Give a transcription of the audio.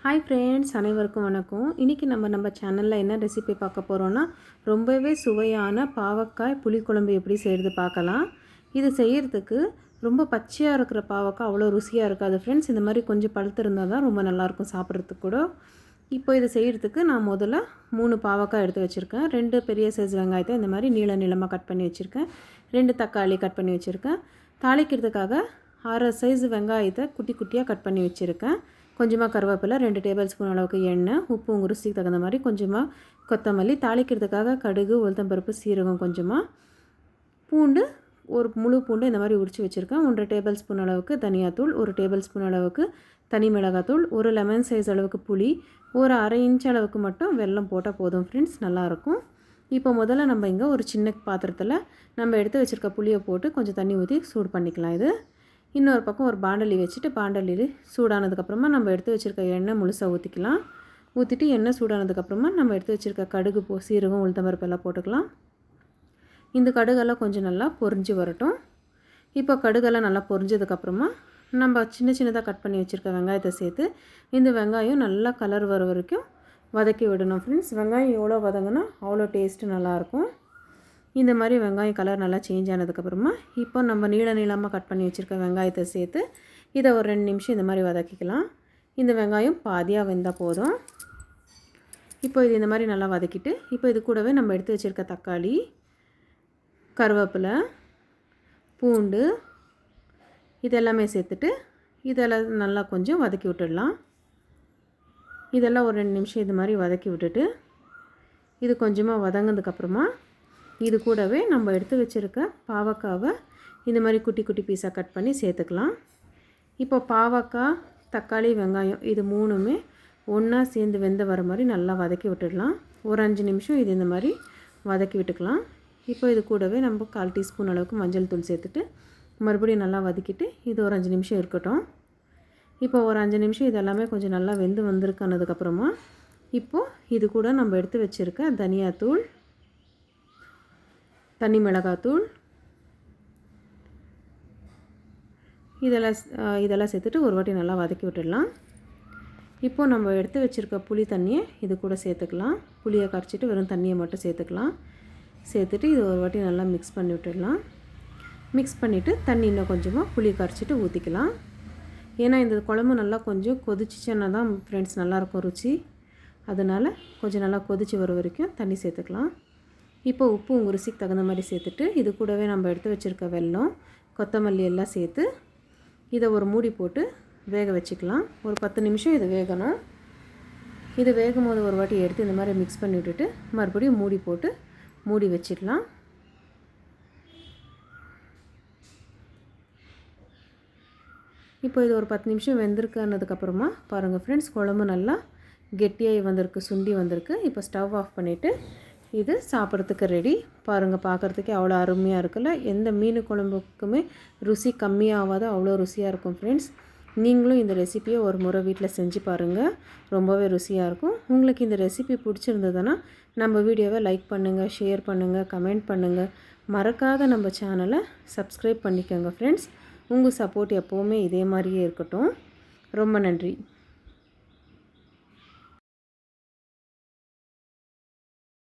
Hi friends, அனைவருக்கும் வணக்கம். இன்றைக்கி நம்ம சேனலில் என்ன ரெசிபி பார்க்க போகிறோன்னா, ரொம்பவே சுவையான பாவக்காய் புளிக்குழம்பு எப்படி செய்கிறது பார்க்கலாம். இது செய்கிறதுக்கு ரொம்ப பச்சையாக இருக்கிற பாவக்காய் அவ்வளோ ருசியாக இருக்காது ஃப்ரெண்ட்ஸ். இந்த மாதிரி கொஞ்சம் பழுத்து இருந்தால் தான் ரொம்ப நல்லாயிருக்கும் சாப்பிட்றதுக்கு கூட. இப்போ இது செய்கிறதுக்கு நான் முதல்ல 3 பாவக்காய் எடுத்து வச்சுருக்கேன். 2 பெரிய சைஸ் வெங்காயத்தை இந்த மாதிரி நீளமாக கட் பண்ணி வச்சுருக்கேன். 2 தக்காளி கட் பண்ணி வச்சுருக்கேன். தாளிக்கிறதுக்காக 1/2 சைஸ் வெங்காயத்தை குட்டி குட்டியாக கட் பண்ணி வச்சுருக்கேன். கொஞ்சமாக கருவேப்பிலை, 2 டேபிள் ஸ்பூன் அளவுக்கு எண்ணெய், உப்பு உங்கள் ருசிக்கு தகுந்த மாதிரி, கொஞ்சமாக கொத்தமல்லி, தாளிக்கிறதுக்காக கடுகு, உளுத்தம்பருப்பு, சீரகம், கொஞ்சமாக பூண்டு, ஒரு முழு பூண்டு இந்த மாதிரி உரித்து வச்சுருக்கேன். 1 டேபிள் ஸ்பூன் அளவுக்கு தனியாத்தூள், 1 டேபிள் ஸ்பூன் அளவுக்கு தனி மிளகாத்தூள், ஒரு லெமன் சைஸ் அளவுக்கு புளி, ஒரு 1/2 இன்ச் அளவுக்கு மட்டும் வெல்லம் போட்டால் போதும் ஃப்ரெண்ட்ஸ், நல்லாயிருக்கும். இப்போ முதல்ல நம்ம இங்கே ஒரு சின்ன பாத்திரத்தில் நம்ம எடுத்து வச்சுருக்க புளியை போட்டு கொஞ்சம் தண்ணி ஊற்றி சூடு பண்ணிக்கலாம். இது இன்னொரு பக்கம் ஒரு பாண்டலி வச்சுட்டு, பாண்டலியில் சூடானதுக்கப்புறமா நம்ம எடுத்து வச்சுருக்க எண்ணெய் முழுசாக ஊற்றிக்கலாம். ஊற்றிட்டு எண்ணெய் சூடானதுக்கப்புறமா நம்ம எடுத்து வச்சுருக்க கடுகு, சீரகம், உளுத்தம்பருப்பு எல்லாம் போட்டுக்கலாம். இந்த கடுகெல்லாம் கொஞ்சம் நல்லா பொரிஞ்சு வரட்டும். இப்போ கடுகெல்லாம் நல்லா பொரிஞ்சதுக்கப்புறமா நம்ம சின்னதாக கட் பண்ணி வச்சுருக்க வெங்காயத்தை சேர்த்து இந்த வெங்காயம் நல்லா கலர் வர வரைக்கும் வதக்கி விடணும் ஃப்ரெண்ட்ஸ். வெங்காயம் எவ்வளோ வதங்கினா அவ்வளோ டேஸ்ட்டு நல்லாயிருக்கும். இந்த மாதிரி வெங்காயம் கலர் நல்லா சேஞ்ச் ஆனதுக்கப்புறமா இப்போ நம்ம நீளமாக கட் பண்ணி வச்சுருக்க வெங்காயத்தை சேர்த்து இதை ஒரு 2 நிமிஷம் இந்த மாதிரி வதக்கிக்கலாம். இந்த வெங்காயம் பாதியாக வெந்தால் போதும். இப்போ இது இந்த மாதிரி நல்லா வதக்கிட்டு, இப்போ இது கூடவே நம்ம எடுத்து வச்சுருக்க தக்காளி, கருவேப்பிலை, பூண்டு இதெல்லாமே சேர்த்துட்டு இதெல்லாம் நல்லா கொஞ்சம் வதக்கி விட்டுடலாம். இதெல்லாம் ஒரு 2 நிமிஷம் இது மாதிரி வதக்கி விட்டுட்டு, இது கொஞ்சமாக வதங்கினதுக்கப்புறமா இது கூடவே நம்ம எடுத்து வச்சுருக்க பாவக்காவை இந்த மாதிரி குட்டி குட்டி பீஸாக கட் பண்ணி சேர்த்துக்கலாம். இப்போ பாவக்காய், தக்காளி, வெங்காயம் இது 3மே ஒன்றா சேர்ந்து வெந்த வர மாதிரி நல்லா வதக்கி விட்டுடலாம். ஒரு 5 நிமிஷம் இது இந்த மாதிரி வதக்கி விட்டுக்கலாம். இப்போ இது கூடவே நம்ம 1/4 டீஸ்பூன் அளவுக்கு மஞ்சள் தூள் சேர்த்துட்டு மறுபடியும் நல்லா வதக்கிட்டு இது ஒரு 5 நிமிஷம் இருக்கட்டும். இப்போ ஒரு 5 நிமிஷம் இதெல்லாமே கொஞ்சம் நல்லா வெந்து வந்திருக்கானதுக்கப்புறமா இப்போது இது கூட நம்ம எடுத்து வச்சுருக்க தனியாத்தூள், தனி மிளகாத்தூள் இதெல்லாம் சேர்த்துட்டு ஒரு வாட்டி நல்லா வதக்கி விட்டுடலாம். இப்போது நம்ம எடுத்து வச்சுருக்க புளி தண்ணியை இது கூட சேர்த்துக்கலாம். புளியை கரைச்சிட்டு வெறும் தண்ணியை மட்டும் சேர்த்துக்கலாம். சேர்த்துட்டு இது ஒரு வாட்டி நல்லா மிக்ஸ் பண்ணி விட்டுடலாம். மிக்ஸ் பண்ணிவிட்டு தண்ணி இன்னும் கொஞ்சமாக புளி கரைச்சிட்டு ஊற்றிக்கலாம். ஏன்னா இந்த குழம்பு நல்லா கொஞ்சம் கொதிச்சிச்சுன்னா தான் ஃப்ரெண்ட்ஸ் நல்லாயிருக்கும் ருச்சி. அதனால் கொஞ்சம் நல்லா கொதித்து வர வரைக்கும் தண்ணி சேர்த்துக்கலாம். இப்போ உப்பு உங்கள் ருசிக்கு தகுந்த மாதிரி சேர்த்துட்டு இது கூடவே நம்ம எடுத்து வச்சுருக்க வெல்லம், கொத்தமல்லி எல்லாம் சேர்த்து இதை ஒரு மூடி போட்டு வேக வச்சுக்கலாம். ஒரு 10 நிமிஷம் இது வேகணும். இது வேகும் போது ஒரு வாட்டி எடுத்து இந்த மாதிரி மிக்ஸ் பண்ணி விட்டுட்டு மறுபடியும் மூடி போட்டு மூடி வச்சிடலாம். இப்போ இது ஒரு 10 நிமிஷம் வெந்திருக்குன்னதுக்கப்புறமா பாருங்கள் ஃப்ரெண்ட்ஸ், குழம்பு நல்லா கெட்டியாகி வந்திருக்கு, சுண்டி வந்திருக்கு. இப்போ ஸ்டவ் ஆஃப் பண்ணிவிட்டு இது சாப்பிட்றதுக்கு ரெடி. பாருங்கள், பார்க்குறதுக்கே அவ்வளோ அருமையாக இருக்குல்ல. எந்த மீன் குழம்புக்குமே ருசி கம்மியாகாத அவ்வளோ ருசியாக இருக்கும் ஃப்ரெண்ட்ஸ். நீங்களும் இந்த ரெசிப்பியை ஒரு முறை வீட்டில் செஞ்சு பாருங்கள், ரொம்பவே ருசியாக இருக்கும். உங்களுக்கு இந்த ரெசிபி பிடிச்சிருந்ததுன்னா நம்ம வீடியோவை லைக் பண்ணுங்கள், ஷேர் பண்ணுங்கள், கமெண்ட் பண்ணுங்கள். மறக்காத நம்ம சேனலை சப்ஸ்கிரைப் பண்ணிக்கோங்க ஃப்ரெண்ட்ஸ். உங்கள் சப்போர்ட் எப்போவுமே இதே மாதிரியே இருக்கட்டும். ரொம்ப நன்றி.